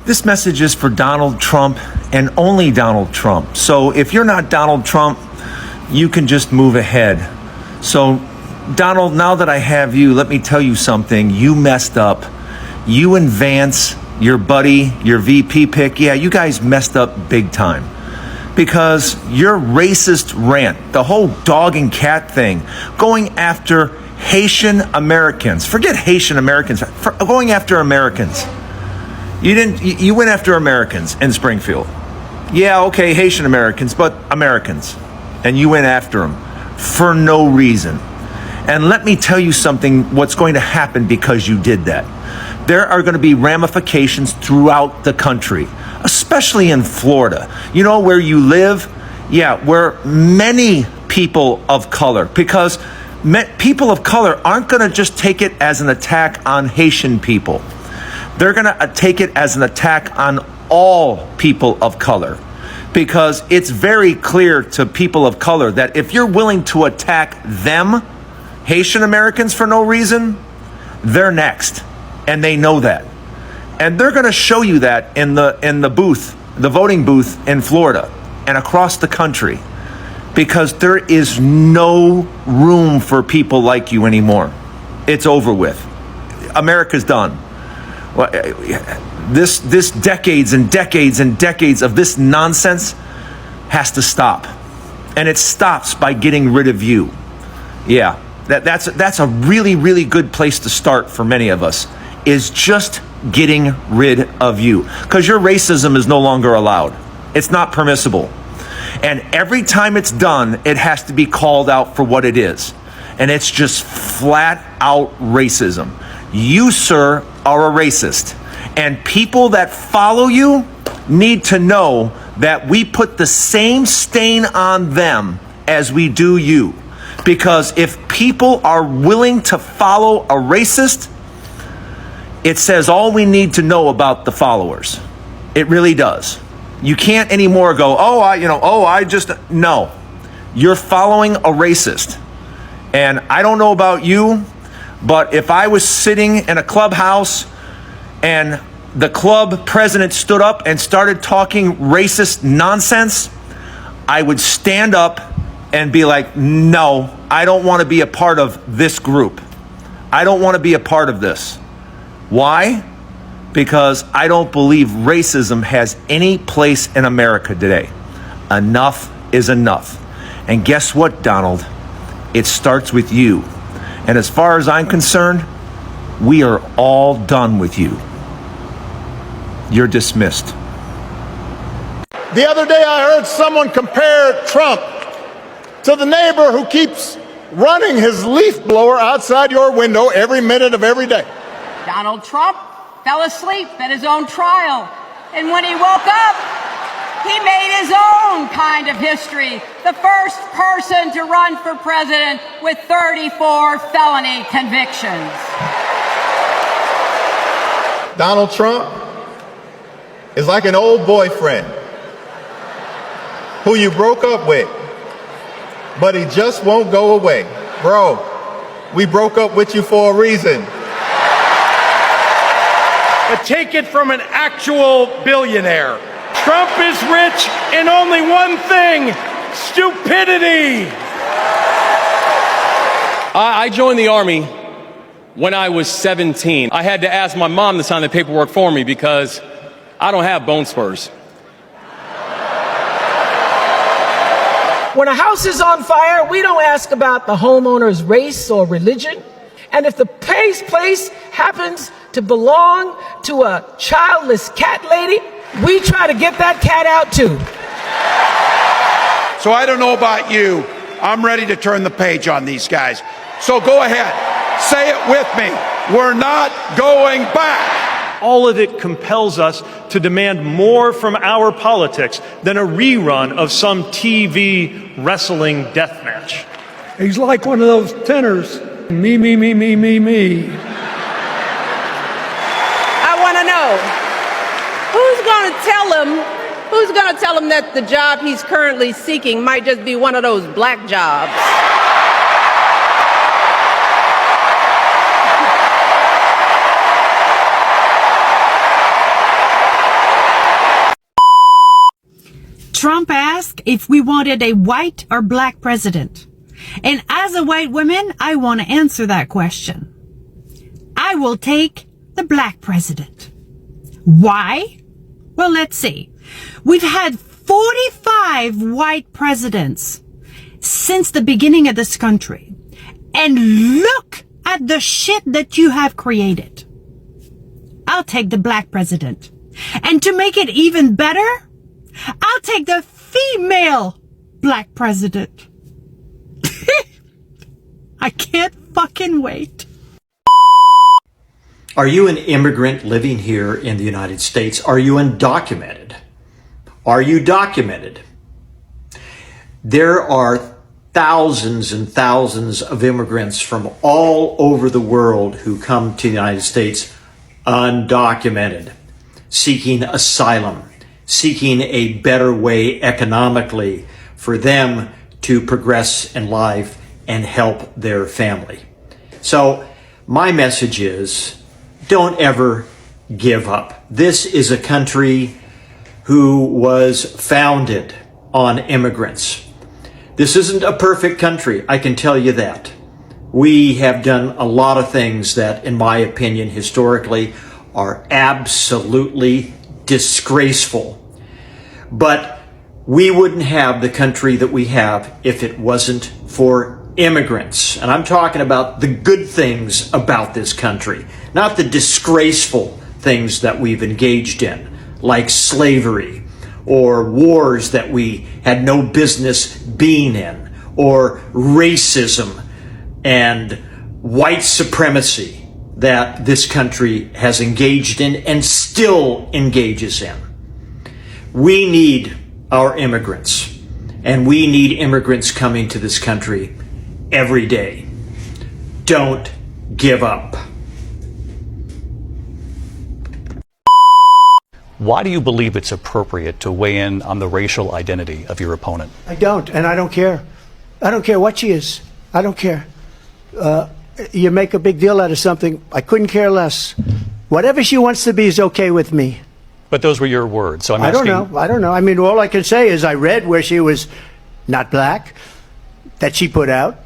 This message is for Donald Trump and only Donald Trump. So if you're not Donald Trump, you can just move ahead. So Donald, now that I have you, let me tell you something. You messed up. You and Vance, your buddy, your VP pick, yeah, you guys messed up big time. Because your racist rant, the whole dog and cat thing, going after Haitian Americans, forget Haitian Americans, going after Americans. You went after Americans in Springfield. Yeah, okay, Haitian Americans, but Americans. And you went after them for no reason. And let me tell you something, what's going to happen because you did that. There are going to be ramifications throughout the country, especially in Florida. You know where you live? Yeah, where many people of color, because people of color aren't going to just take it as an attack on Haitian people. They're going to take it as an attack on all people of color, because it's very clear to people of color that if you're willing to attack them, Haitian Americans, for no reason, they're next. And they know that. And they're going to show you that in the booth, the voting booth in Florida and across the country, because there is no room for people like you anymore. It's over with. America's done. Well, this decades and decades and decades of this nonsense has to stop. And it stops by getting rid of you. Yeah, that's a really, really good place to start for many of us, is just getting rid of you. Because your racism is no longer allowed. It's not permissible. And every time it's done, it has to be called out for what it is. And it's just flat out racism. You, sir, are a racist. And people that follow you need to know that we put the same stain on them as we do you. Because if people are willing to follow a racist, it says all we need to know about the followers. It really does. You can't anymore go, no. You're following a racist. And I don't know about you, but if I was sitting in a clubhouse and the club president stood up and started talking racist nonsense, I would stand up and be like, no, I don't want to be a part of this group. I don't want to be a part of this. Why? Because I don't believe racism has any place in America today. Enough is enough. And guess what, Donald? It starts with you. And as far as I'm concerned, we are all done with you. You're dismissed. The other day I heard someone compare Trump to the neighbor who keeps running his leaf blower outside your window every minute of every day. Donald Trump fell asleep at his own trial, and when he woke up, he made his own kind of history. The first person to run for president with 34 felony convictions. Donald Trump is like an old boyfriend who you broke up with, but he just won't go away. Bro, we broke up with you for a reason. But take it from an actual billionaire. Trump is rich in only one thing: stupidity. I joined the Army when I was 17. I had to ask my mom to sign the paperwork for me because I don't have bone spurs. When a house is on fire, we don't ask about the homeowner's race or religion. And if the place happens to belong to a childless cat lady, we try to get that cat out too. So I don't know about you. I'm ready to turn the page on these guys. So go ahead. Say it with me. We're not going back. All of it compels us to demand more from our politics than a rerun of some TV wrestling death match. He's like one of those tenors. Me, me, me, me, me, me. I want to know, who's going to tell him that the job he's currently seeking might just be one of those black jobs? Trump asked if we wanted a white or black president. And as a white woman, I want to answer that question. I will take the black president. Why? Well, let's see. We've had 45 white presidents since the beginning of this country. And look at the shit that you have created. I'll take the black president. And to make it even better, I'll take the female black president. I can't fucking wait. Are you an immigrant living here in the United States? Are you undocumented? Are you documented? There are thousands and thousands of immigrants from all over the world who come to the United States undocumented, seeking asylum, seeking a better way economically for them to progress in life and help their family. So my message is, don't ever give up. This is a country who was founded on immigrants. This isn't a perfect country, I can tell you that. We have done a lot of things that, in my opinion, historically, are absolutely disgraceful. But we wouldn't have the country that we have if it wasn't for immigrants. And I'm talking about the good things about this country, not the disgraceful things that we've engaged in, like slavery or wars that we had no business being in, or racism and white supremacy that this country has engaged in and still engages in. We need our immigrants, and we need immigrants coming to this country every day. Don't give up. Why do you believe it's appropriate to weigh in on the racial identity of your opponent? I don't, and I don't care. I don't care what she is. I don't care. You make a big deal out of something, I couldn't care less. Whatever she wants to be is okay with me. But those were your words, so I'm asking... I don't know. I mean, all I can say is I read where she was not black, that she put out,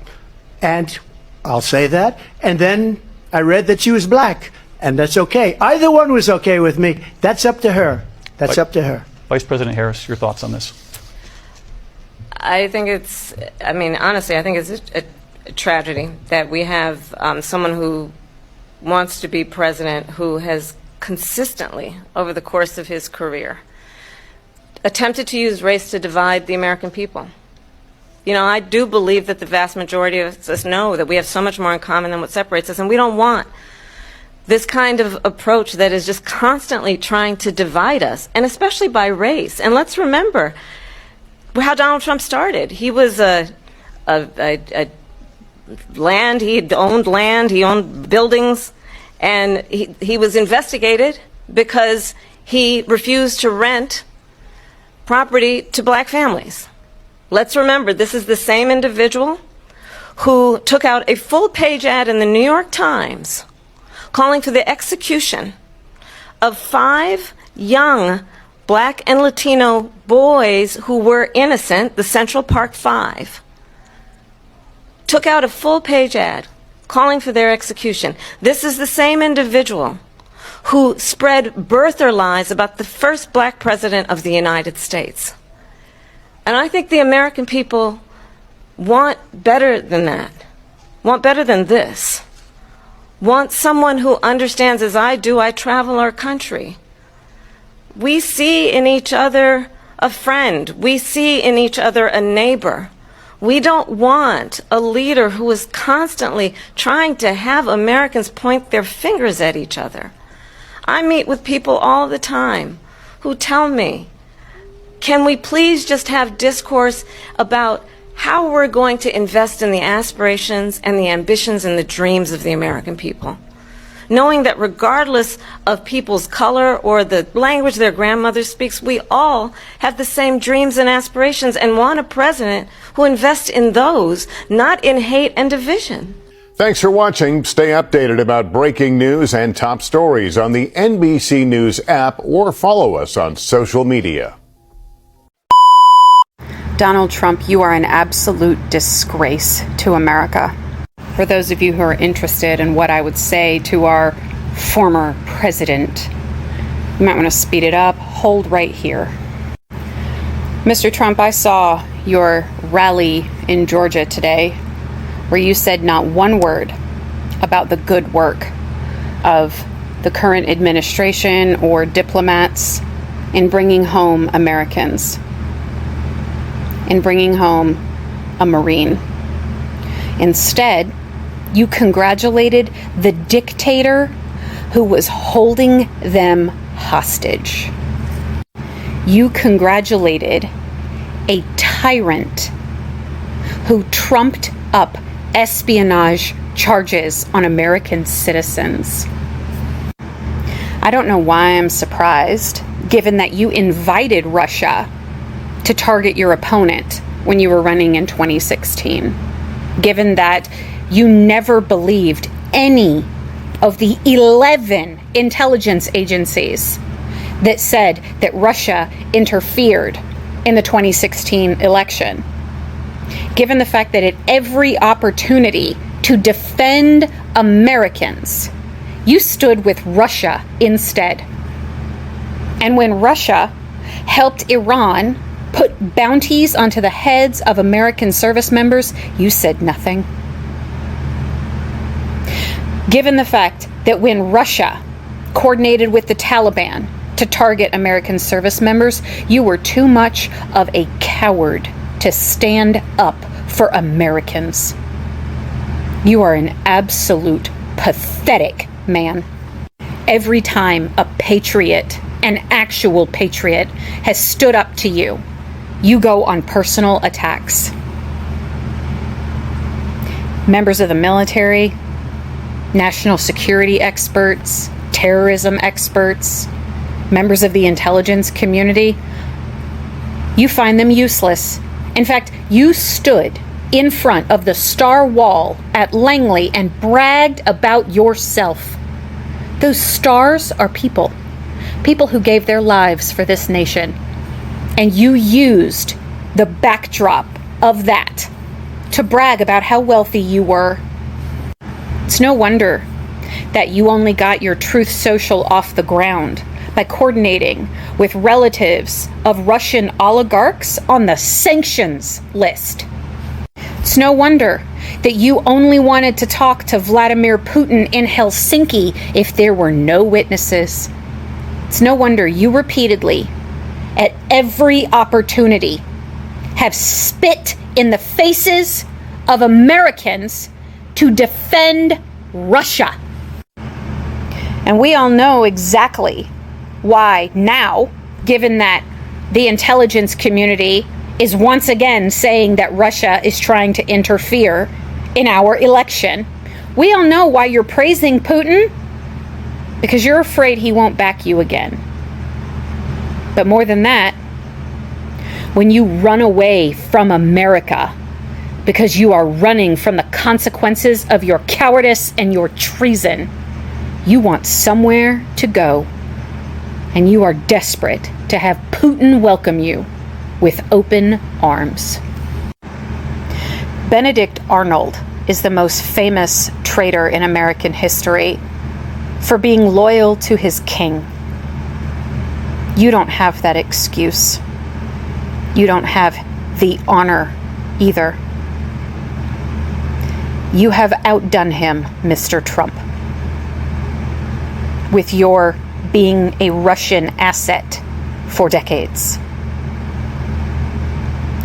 and I'll say that. And then I read that she was black, and that's okay. Either one was okay with me. That's up to her. That's up to her. Vice President Harris, your thoughts on this? I think it's, I mean, honestly, I think it's a tragedy that we have someone who wants to be president who has consistently, over the course of his career, attempted to use race to divide the American people. You know, I do believe that the vast majority of us know that we have so much more in common than what separates us, and we don't want this kind of approach that is just constantly trying to divide us, and especially by race. And let's remember how Donald Trump started. He was land, he owned buildings, and he was investigated because he refused to rent property to black families. Let's remember, this is the same individual who took out a full-page ad in the New York Times calling for the execution of 5 young black and Latino boys who were innocent, the Central Park 5. Took out a full-page ad calling for their execution. This is the same individual who spread birther lies about the first black president of the United States. And I think the American people want better than that, want better than this, want someone who understands, as I do, I travel our country. We see in each other a friend. We see in each other a neighbor. We don't want a leader who is constantly trying to have Americans point their fingers at each other. I meet with people all the time who tell me, can we please just have discourse about how we're going to invest in the aspirations and the ambitions and the dreams of the American people? Knowing that regardless of people's color or the language their grandmother speaks, we all have the same dreams and aspirations and want a president who invests in those, not in hate and division. Thanks for watching. Stay updated about breaking news and top stories on the NBC News app or follow us on social media. Donald Trump, you are an absolute disgrace to America. For those of you who are interested in what I would say to our former president, you might want to speed it up. Hold right here. Mr. Trump, I saw your rally in Georgia today where you said not one word about the good work of the current administration or diplomats in bringing home Americans, in bringing home a Marine. Instead, you congratulated the dictator who was holding them hostage. You congratulated a tyrant who trumped up espionage charges on American citizens. I don't know why I'm surprised, given that you invited Russia to target your opponent when you were running in 2016, given that you never believed any of the 11 intelligence agencies that said that Russia interfered in the 2016 election, given the fact that at every opportunity to defend Americans, you stood with Russia instead. And when Russia helped Iran put bounties onto the heads of American service members, you said nothing. Given the fact that when Russia coordinated with the Taliban to target American service members, you were too much of a coward to stand up for Americans. You are an absolute pathetic man. Every time a patriot, an actual patriot, has stood up to you, you go on personal attacks. Members of the military, national security experts, terrorism experts, members of the intelligence community, you find them useless. In fact, you stood in front of the Star Wall at Langley and bragged about yourself. Those stars are people who gave their lives for this nation. And you used the backdrop of that to brag about how wealthy you were. It's no wonder that you only got your Truth Social off the ground by coordinating with relatives of Russian oligarchs on the sanctions list. It's no wonder that you only wanted to talk to Vladimir Putin in Helsinki if there were no witnesses. It's no wonder you repeatedly, at every opportunity, have spit in the faces of Americans to defend Russia. And we all know exactly why now, given that the intelligence community is once again saying that Russia is trying to interfere in our election, we all know why you're praising Putin, because you're afraid he won't back you again. But more than that, when you run away from America because you are running from the consequences of your cowardice and your treason, you want somewhere to go, and you are desperate to have Putin welcome you with open arms. Benedict Arnold is the most famous traitor in American history for being loyal to his king. You don't have that excuse. You don't have the honor either. You have outdone him, Mr. Trump, with your being a Russian asset for decades.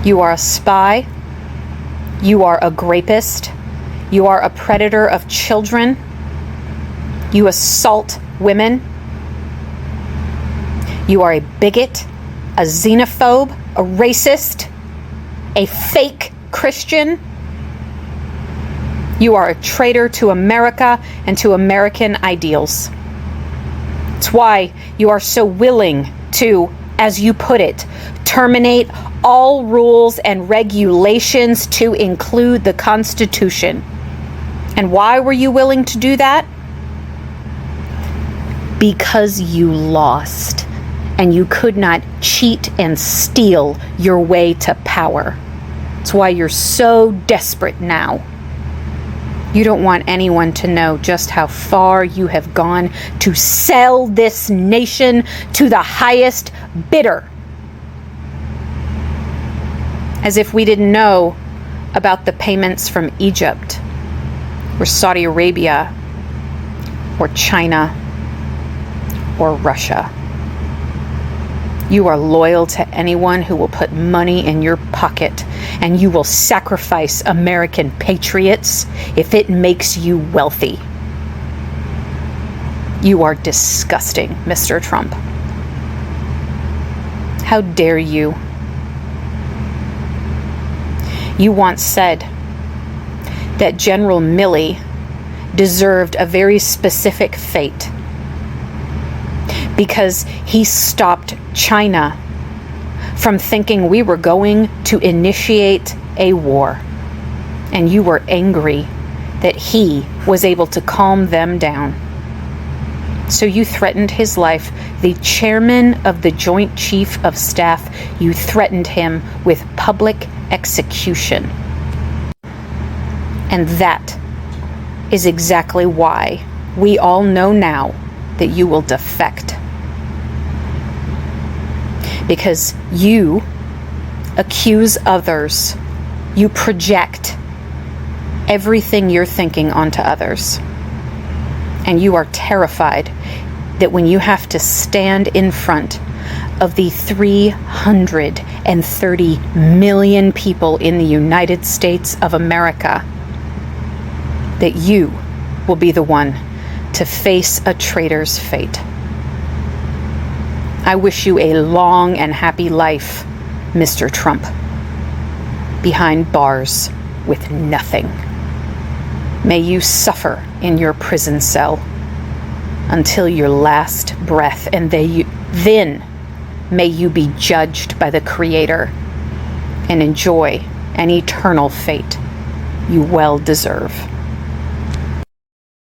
You are a spy. You are a rapist. You are a predator of children. You assault women. You are a bigot, a xenophobe, a racist, a fake Christian. You are a traitor to America and to American ideals. It's why you are so willing to, as you put it, terminate all rules and regulations to include the Constitution. And why were you willing to do that? Because you lost. and you could not cheat and steal your way to power. It's why you're so desperate now. You don't want anyone to know just how far you have gone to sell this nation to the highest bidder. As if we didn't know about the payments from Egypt, or Saudi Arabia, or China, or Russia. You are loyal to anyone who will put money in your pocket, and you will sacrifice American patriots if it makes you wealthy. You are disgusting, Mr. Trump. How dare you? You once said that General Milley deserved a very specific fate because he stopped China from thinking we were going to initiate a war. And you were angry that he was able to calm them down. So you threatened his life. The chairman of the Joint Chief of Staff, you threatened him with public execution. And that is exactly why we all know now that you will defect. Because you accuse others, you project everything you're thinking onto others. And you are terrified that when you have to stand in front of the 330 million people in the United States of America, that you will be the one to face a traitor's fate. I wish you a long and happy life, Mr. Trump, behind bars with nothing. May you suffer in your prison cell until your last breath, and then may you be judged by the Creator and enjoy an eternal fate you well deserve.